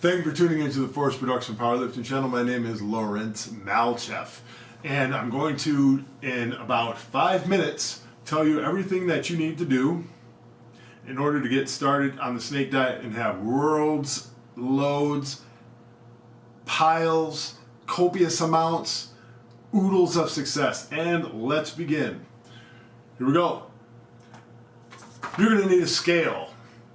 Thank you for tuning into the Force Production Powerlifting channel. My name is Lawrence Malcheff, and I'm going to, in about 5 minutes, tell you everything that you need to do in order to get started on the snake diet and have worlds, loads, piles, copious amounts, oodles of success. And let's begin. Here we go. You're going to need a scale.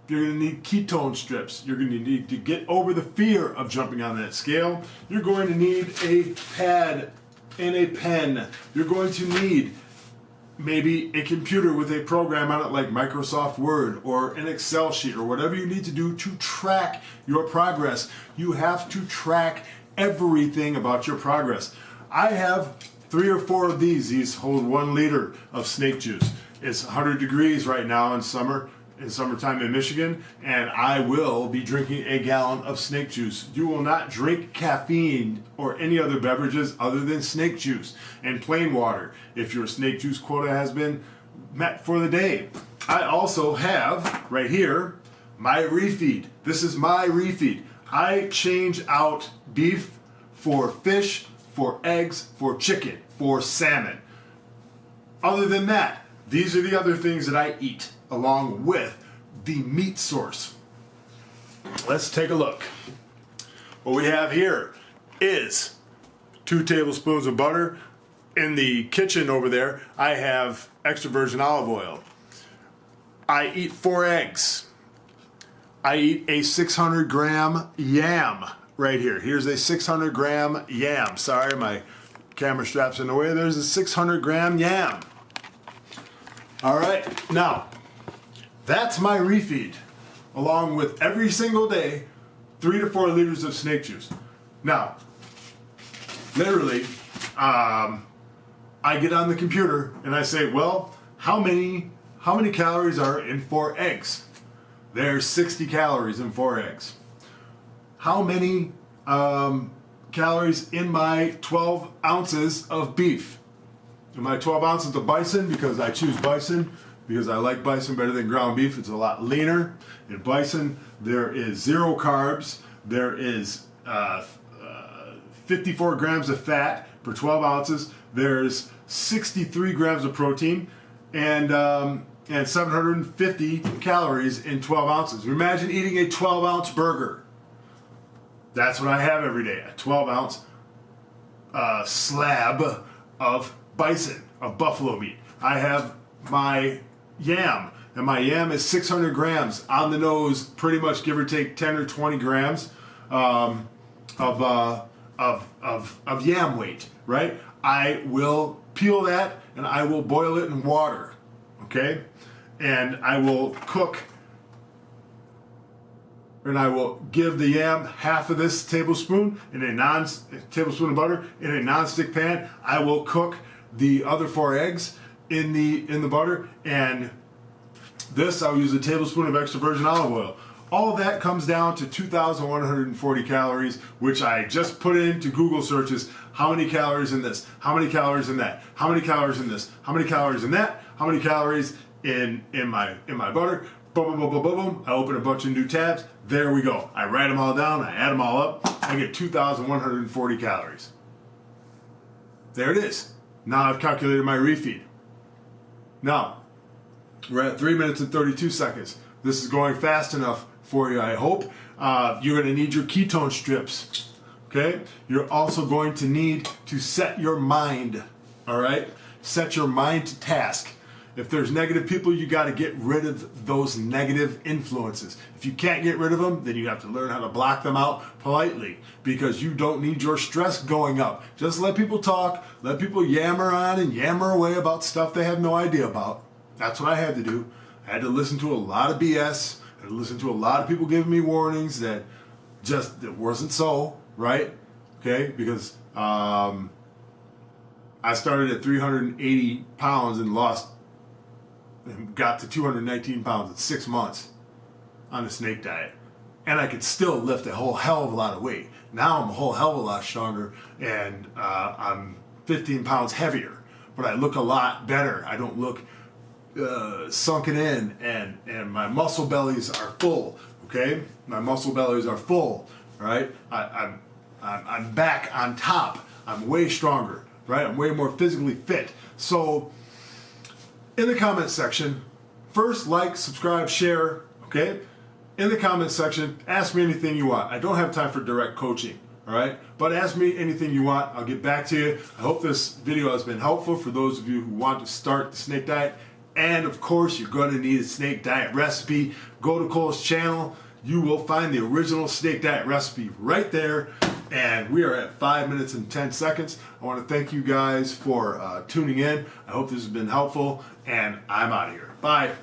You're going to need ketone strips. You're going to need to get over the fear of jumping on that scale. You're going to need a pad and a pen. You're going to need maybe a computer with a program on it like Microsoft Word or an Excel sheet or whatever you need to do to track your progress. You have to track everything about your progress. I have 3 or 4 of these. These hold 1 liter of snake juice. It's 100 degrees right now in summertime in Michigan, and I will be drinking a gallon of snake juice. You will not drink caffeine or any other beverages other than snake juice and plain water if your snake juice quota has been met for the day. I also have right here my Refeed. This is my Refeed. I change out beef for fish, for eggs, for chicken, for salmon. Other than that, these are the other things that I eat along with the meat source. Let's take a look. What we have here is 2 tablespoons of butter. In the kitchen over there, I have extra virgin olive oil. I eat 4 eggs. I eat a 600 gram yam right here. Here's a 600 gram yam. Sorry, my camera strap's in the way. There's a 600 gram yam. All right, now, that's my Refeed, along with every single day, 3 to 4 liters of snake juice. Now, literally, I get on the computer and I say, well, how many calories are in 4 eggs? There's 60 calories in 4 eggs. How many calories in my 12 ounces of beef? In my 12 ounces of bison, because I choose bison, because I like bison better than ground beef. It's a lot leaner. In bison, there is 0 carbs. There is 54 grams of fat per 12 ounces. There's 63 grams of protein and 750 calories in 12 ounces. Imagine eating a 12-ounce burger. That's what I have every day, a 12-ounce slab of bison, of buffalo meat. I have my yam, and my yam is 600 grams on the nose, pretty much give or take 10 or 20 grams of yam weight, right? I will peel that and I will boil it in water, okay? And I will cook, and I will give the yam half of this tablespoon in a tablespoon of butter in a non-stick pan. I will cook the other 4 eggs in the butter, and this I'll use a tablespoon of extra virgin olive oil. All of that comes down to 2,140 calories, which I just put into Google searches. How many calories in this? How many calories in that? How many calories in this? How many calories in that? How many calories in my butter? Boom, boom, boom, boom, boom, boom. I open a bunch of new tabs. There we go. I write them all down. I add them all up. I get 2,140 calories. There it is. Now I've calculated my Refeed. Now, we're at 3 minutes and 32 seconds. This is going fast enough for you, I hope. You're going to need your ketone strips, okay? You're also going to need to set your mind, all right? Set your mind to task. If there's negative people, you got to get rid of those negative influences. If you can't get rid of them, then you have to learn how to block them out politely, because you don't need your stress going up. Just let people talk, let people yammer on and yammer away about stuff they have no idea about. That's what I had to do. I had to listen to a lot of BS. I had to listen to a lot of people giving me warnings that it wasn't so, right? Okay, because I started at 380 pounds and got to 219 pounds in 6 months on a snake diet. And I could still lift a whole hell of a lot of weight. Now I'm a whole hell of a lot stronger, and I'm 15 pounds heavier, but I look a lot better. I don't look sunken in, and my muscle bellies are full, okay? My muscle bellies are full, All right, I'm back on top. I'm way stronger, right? I'm way more physically fit. So in the comment section, first like, subscribe, share, okay? In the comment section, ask me anything you want. I don't have time for direct coaching, all right? But ask me anything you want. I'll get back to you. I hope this video has been helpful for those of you who want to start the snake diet. And of course, you're going to need a snake diet recipe. Go to Cole's channel. You will find the original snake diet recipe right there. And we are at 5 minutes and 10 seconds. I want to thank you guys for tuning in. I hope this has been helpful. And I'm out of here. Bye.